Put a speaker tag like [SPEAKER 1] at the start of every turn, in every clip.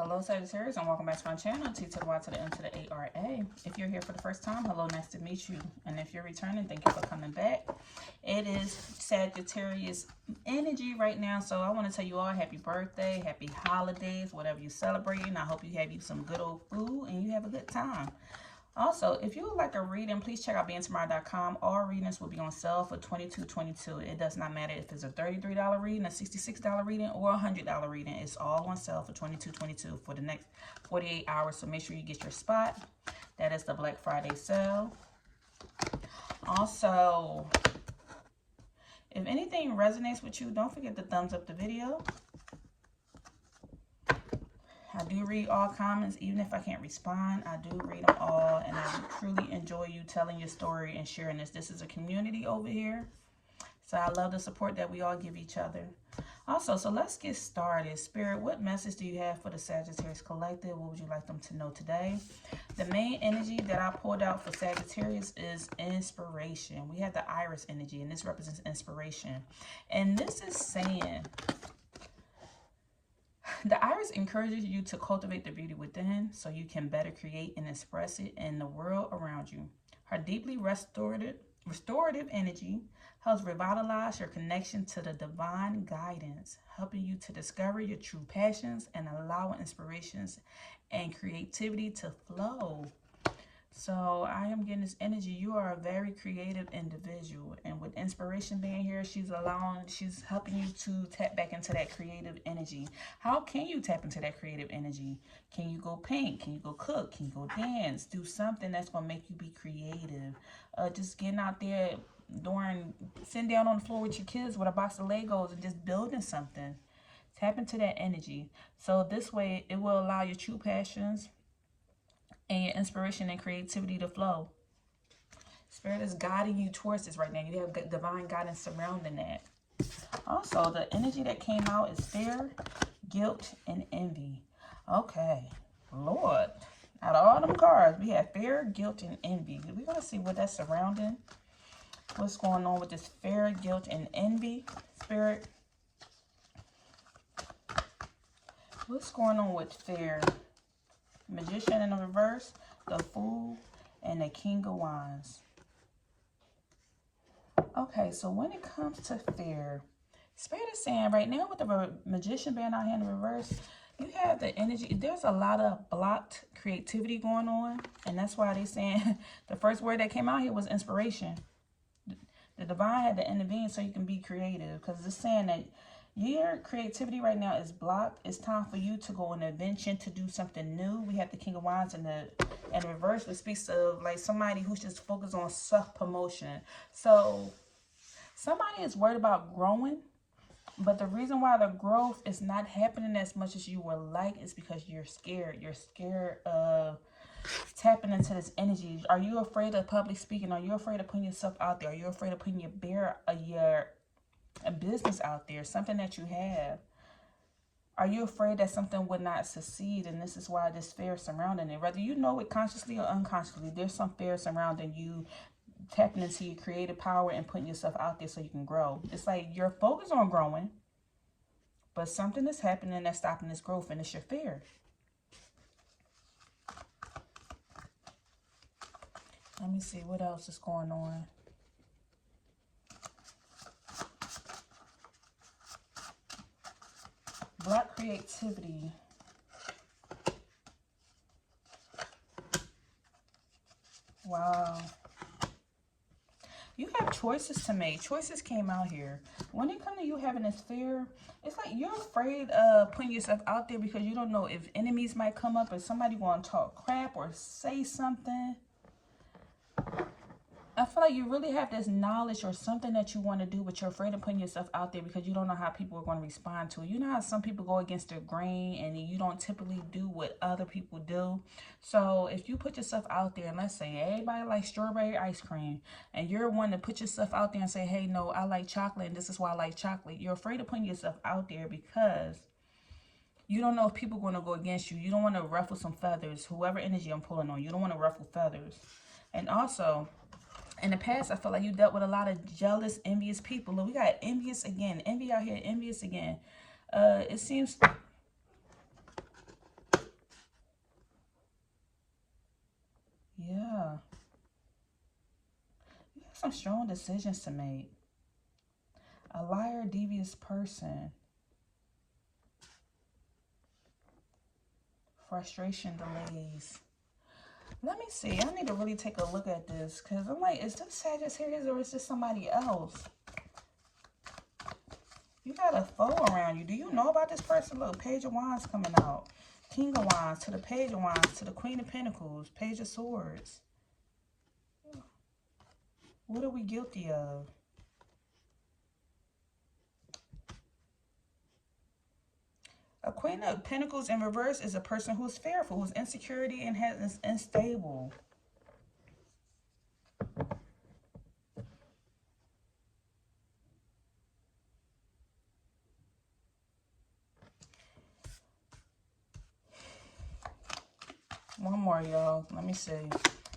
[SPEAKER 1] Hello Sagittarius and welcome back to my channel, T to the Y to the M to the A-R-A. If you're here for the first time, hello, nice to meet you. And if you're returning, thank you for coming back. It is Sagittarius energy right now, so I want to tell you all happy birthday, happy holidays, whatever you're celebrating. I hope you have you some good old food and you have a good time. Also, if you would like a reading, please check out beingtomorrow.com. All readings will be on sale for $22.22. It does not matter if it's a $33 reading, a $66 reading, or a $100 reading. It's all on sale for $22.22 for the next 48 hours. So make sure you get your spot. That is the Black Friday sale. Also, if anything resonates with you, don't forget to thumbs up the video. I do read all comments, even if I can't respond. I do read them all, and I truly enjoy you telling your story and sharing this. This is a community over here, so I love the support that we all give each other. Also, so let's get started. Spirit, what message do you have for the Sagittarius Collective? What would you like them to know today? The main energy that I pulled out for Sagittarius is inspiration. We have the Iris energy, and this represents inspiration. And this is saying, the Iris encourages you to cultivate the beauty within so you can better create and express it in the world around you. Her deeply restorative energy helps revitalize your connection to the divine guidance, helping you to discover your true passions and allowing inspirations and creativity to flow. So I am getting this energy. You are a very creative individual, and with inspiration being here, she's helping you to tap back into that creative energy. How can you tap into that creative energy? Can you go paint? Can you go cook? Can you go dance? Do something that's going to make you be creative. Just getting out there, sitting down on the floor with your kids with a box of Legos and just building something. Tap into that energy. So this way, it will allow your true passions and your inspiration and creativity to flow. Spirit is guiding you towards this right now. You have divine guidance surrounding that. Also, the energy that came out is fear, guilt, and envy. Okay, Lord. Out of all them cards, we have fear, guilt, and envy. We're going to see what that's surrounding. What's going on with this fear, guilt, and envy, Spirit? What's going on with fear? Magician in the reverse, the Fool, and the King of Wands. Okay, so when it comes to fear, Spirit is saying right now with the Magician being out here in the reverse, you have the energy. There's a lot of blocked creativity going on, and that's why they're saying the first word that came out here was inspiration. The divine had to intervene so you can be creative, because it's saying that your creativity right now is blocked. It's time for you to go on an invention, to do something new. We have the King of Wands in the reverse, which speaks of like somebody who's just focused on self-promotion. So somebody is worried about growing, but the reason why the growth is not happening as much as you would like is because you're scared. You're scared of tapping into this energy. Are you afraid of public speaking? Are you afraid of putting yourself out there? Are you afraid of putting a business out there, something that you have? Are you afraid that something would not succeed? And this is why this fear is surrounding it. Whether you know it consciously or unconsciously, there's some fear surrounding you tapping into your creative power and putting yourself out there so you can grow. It's like you're focused on growing, but something is happening that's stopping this growth, and it's your fear. Let me see what else is going on. Block creativity. Wow. You have choices to make. Choices came out here. When it comes to you having this fear, it's like you're afraid of putting yourself out there because you don't know if enemies might come up, or somebody want to talk crap or say something. I feel like you really have this knowledge or something that you want to do, but you're afraid of putting yourself out there because you don't know how people are going to respond to it. You know how some people go against their grain and you don't typically do what other people do. So if you put yourself out there, and let's say everybody likes strawberry ice cream, and you're one to put yourself out there and say, hey, no, I like chocolate and this is why I like chocolate. You're afraid of putting yourself out there because you don't know if people are going to go against you. You don't want to ruffle some feathers. Whoever energy I'm pulling on, you don't want to ruffle feathers. And also, in the past, I felt like you dealt with a lot of jealous, envious people. Look, we got envious again. Envy out here, envious again. It seems some strong decisions to make. A liar, devious person. Frustration, delays. Let me see. I need to really take a look at this because I'm like, is this Sagittarius or is this somebody else? You got a foe around you. Do you know about this person? Look, Page of Wands coming out. King of Wands to the Page of Wands to the Queen of Pentacles. Page of Swords. What are we guilty of? A Queen of Pentacles in reverse is a person who's fearful, who's insecurity and is unstable. One more, y'all. Let me see.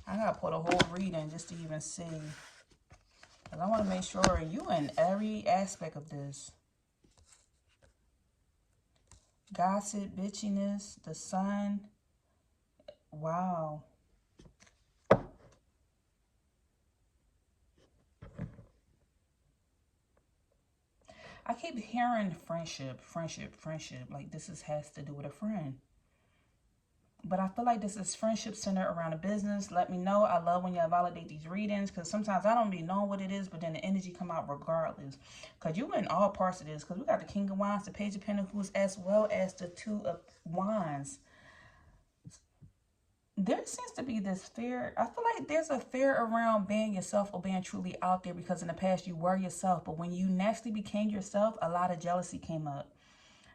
[SPEAKER 1] I gotta put a whole reading just to even see. Because I want to make sure you in every aspect of this. Gossip, bitchiness, the sun. Wow. I keep hearing friendship. Like this has to do with a friend. But I feel like this is friendship centered around a business. Let me know. I love when y'all validate these readings because sometimes I don't be knowing what it is, but then the energy come out regardless. Because you in all parts of this. Because we got the King of Wands, the Page of Pentacles, as well as the Two of Wands. There seems to be this fear. I feel like there's a fear around being yourself or being truly out there because in the past you were yourself. But when you naturally became yourself, a lot of jealousy came up.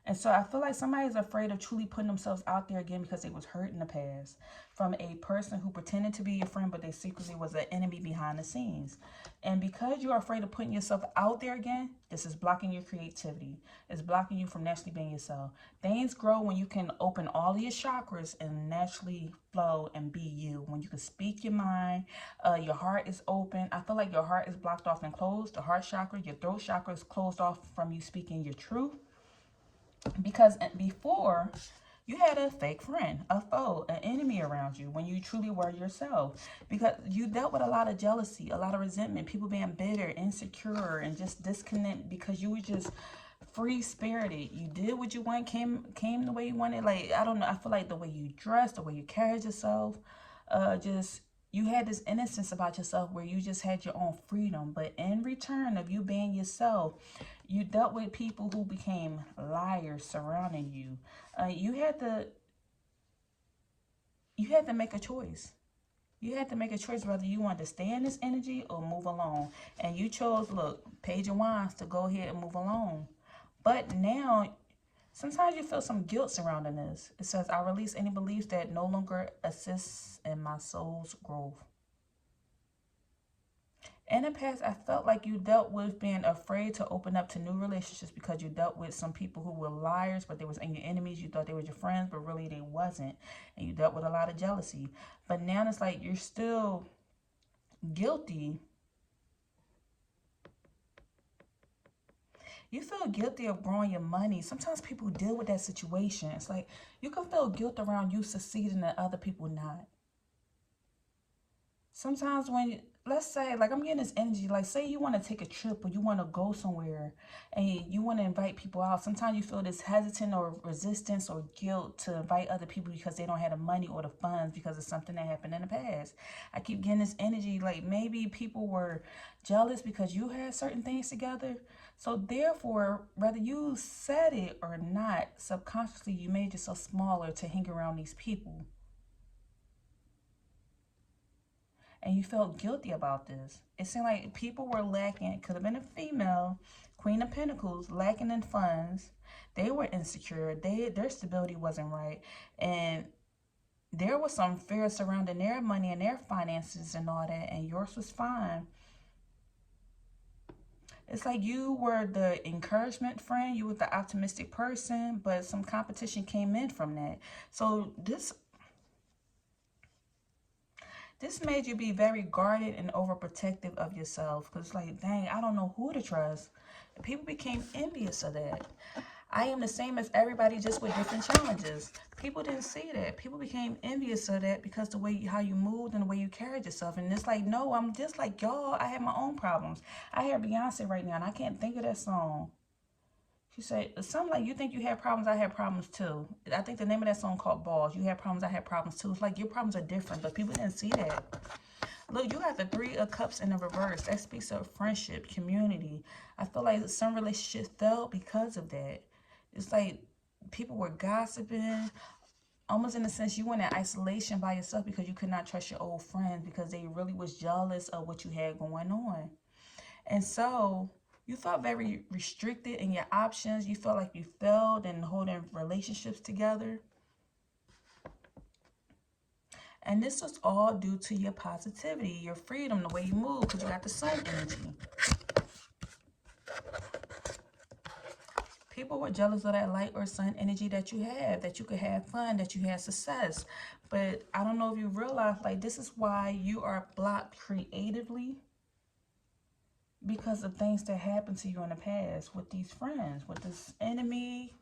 [SPEAKER 1] And so I feel like somebody's afraid of truly putting themselves out there again because they was hurt in the past from a person who pretended to be your friend, but they secretly was an enemy behind the scenes. And because you're afraid of putting yourself out there again, this is blocking your creativity. It's blocking you from naturally being yourself. Things grow when you can open all of your chakras and naturally flow and be you. When you can speak your mind, your heart is open. I feel like your heart is blocked off and closed. The heart chakra, your throat chakra is closed off from you speaking your truth. Because before, you had a fake friend, a foe, an enemy around you when you truly were yourself. Because you dealt with a lot of jealousy, a lot of resentment, people being bitter, insecure, and just disconnect because you were just free-spirited. You did what you want, came the way you wanted. Like, I don't know, I feel like the way you dressed, the way you carried yourself, you had this innocence about yourself where you just had your own freedom. But in return of you being yourself, you dealt with people who became liars surrounding you. You had to make a choice. You had to make a choice whether you wanted to stay in this energy or move along. And you chose, look, Page of Wands, to go ahead and move along. But now, sometimes you feel some guilt surrounding this. It says, I release any beliefs that no longer assists in my soul's growth. In the past, I felt like you dealt with being afraid to open up to new relationships because you dealt with some people who were liars, but they was your enemies. You thought they were your friends, but really they wasn't. And you dealt with a lot of jealousy. But now it's like you're still guilty. You feel guilty of growing your money. Sometimes people deal with that situation. It's like you can feel guilt around you succeeding and other people not. Sometimes when, let's say, like I'm getting this energy, like say you want to take a trip or you want to go somewhere and you want to invite people out. Sometimes you feel this hesitant or resistance or guilt to invite other people because they don't have the money or the funds because of something that happened in the past. I keep getting this energy like maybe people were jealous because you had certain things together. So therefore, whether you said it or not, subconsciously you made yourself smaller to hang around these people. And you felt guilty about this. It seemed like people were lacking. It could have been a female, Queen of Pentacles, lacking in funds. They were insecure. Their stability wasn't right. And there was some fear surrounding their money and their finances and all that. And yours was fine. It's like you were the encouragement friend. You were the optimistic person. But some competition came in from that. So this made you be very guarded and overprotective of yourself. Because it's like, dang, I don't know who to trust. People became envious of that. I am the same as everybody, just with different challenges. People didn't see that. People became envious of that because the way how you moved and the way you carried yourself. And it's like, no, I'm just like y'all. I have my own problems. I hear Beyonce right now, and I can't think of that song. She said something like, "You think you have problems? I have problems too." I think the name of that song called "Balls." You have problems, I have problems too. It's like your problems are different, but people didn't see that. Look, you got the Three of Cups in the reverse. That speaks of friendship, community. I feel like some relationships fell because of that. It's like people were gossiping, almost in a sense you went in isolation by yourself because you could not trust your old friends because they really was jealous of what you had going on. And so you felt very restricted in your options. You felt like you failed in holding relationships together. And this was all due to your positivity, your freedom, the way you move, because you got the sun energy. People were jealous of that light or sun energy that you have, that you could have fun, that you had success. But I don't know if you realize, like, this is why you are blocked creatively, because of things that happened to you in the past with these friends, with this enemy.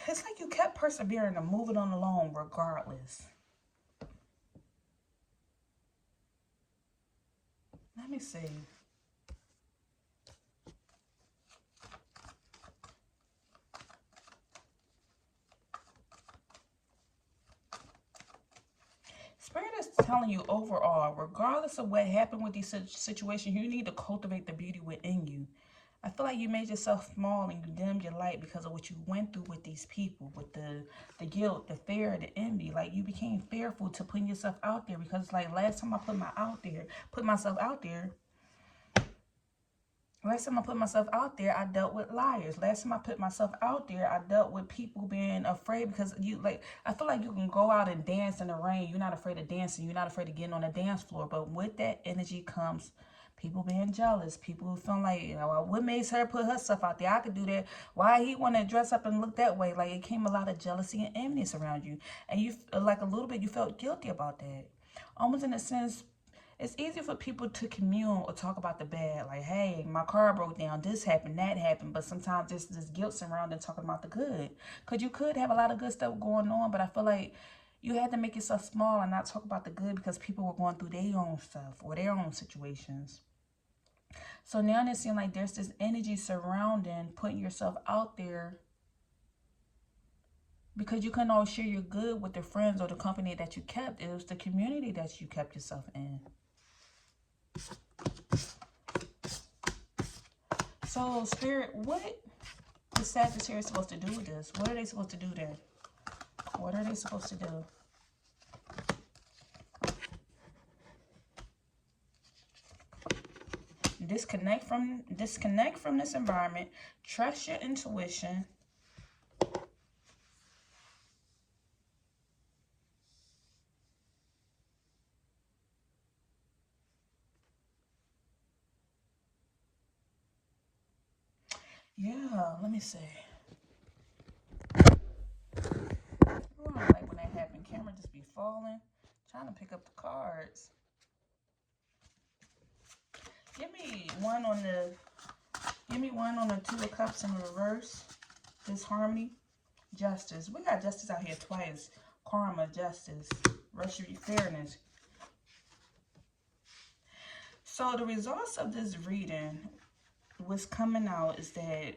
[SPEAKER 1] It's like you kept persevering and moving on along regardless. Let me see. Spirit is telling you overall, regardless of what happened with these situations, you need to cultivate the beauty within you. I feel like you made yourself small and you dimmed your light because of what you went through with these people, with the guilt, the fear, the envy. Like, you became fearful to putting yourself out there because, like, last time I put myself out there, last time I put myself out there, I dealt with liars. Last time I put myself out there, I dealt with people being afraid because you, like, I feel like you can go out and dance in the rain. You're not afraid of dancing. You're not afraid of getting on a dance floor. But with that energy comes people being jealous. People who feel like, you know, well, what makes her put her stuff out there? I could do that. Why he want to dress up and look that way? Like, it came a lot of jealousy and enviness around you. And you, like, a little bit, you felt guilty about that. Almost in a sense, it's easy for people to commune or talk about the bad, like, hey, my car broke down, this happened, that happened. But sometimes there's this guilt surrounding talking about the good, because you could have a lot of good stuff going on, but I feel like you had to make yourself small and not talk about the good because people were going through their own stuff or their own situations. So now it seems like there's this energy surrounding putting yourself out there because you couldn't always share your good with the friends or the company that you kept. It was the community that you kept yourself in. So, Spirit, what is Sagittarius supposed to do with this? What are they supposed to do there? What are they supposed to do? Disconnect from this environment. Trust your intuition. Yeah, let me see. I don't like when that happens. Camera just be falling. Trying to pick up the cards. Give me one on the Two of Cups in reverse. Disharmony. Justice. We got justice out here twice. Karma, justice, retribution, fairness. So the results of this reading, what's coming out is that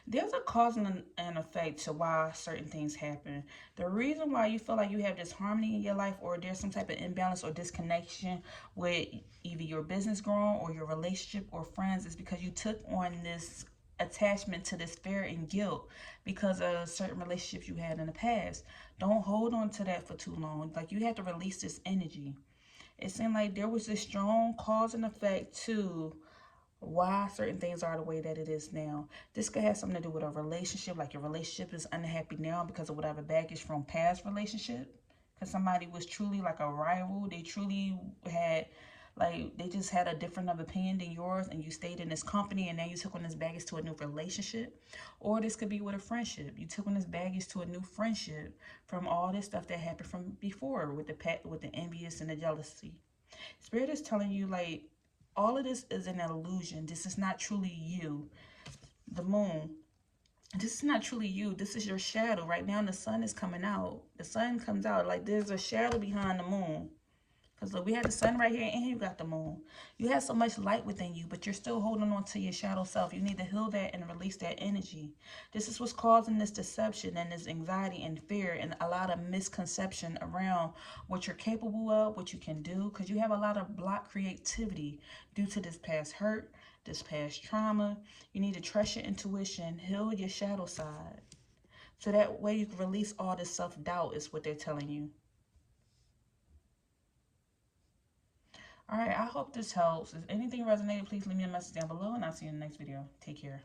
[SPEAKER 1] there's a cause and an effect to why certain things happen. The reason why you feel like you have this harmony in your life, or there's some type of imbalance or disconnection with either your business growing or your relationship or friends, is because you took on this attachment to this fear and guilt because of certain relationships you had in the past. Don't hold on to that for too long. Like, you have to release this energy. It seemed like there was this strong cause and effect to why certain things are the way that it is now. This could have something to do with a relationship, like your relationship is unhappy now because of whatever baggage from past relationship. Because somebody was truly like a rival. They truly had, like, they just had a different of opinion than yours, and you stayed in this company, and now you took on this baggage to a new relationship. Or this could be with a friendship. You took on this baggage to a new friendship from all this stuff that happened from before with the envious and the jealousy. Spirit is telling you, like, All of this is an illusion. This is not truly you. The moon. This is not truly you. This is your shadow. Right now, the sun is coming out. The sun comes out. Like, there's a shadow behind the moon. Because look, we have the sun right here and you got the moon. You have so much light within you, but you're still holding on to your shadow self. You need to heal that and release that energy. This is what's causing this deception and this anxiety and fear and a lot of misconception around what you're capable of, what you can do. Because you have a lot of blocked creativity due to this past hurt, this past trauma. You need to trust your intuition, heal your shadow side. So that way you can release all this self-doubt is what they're telling you. All right, I hope this helps. If anything resonated, please leave me a message down below, and I'll see you in the next video. Take care.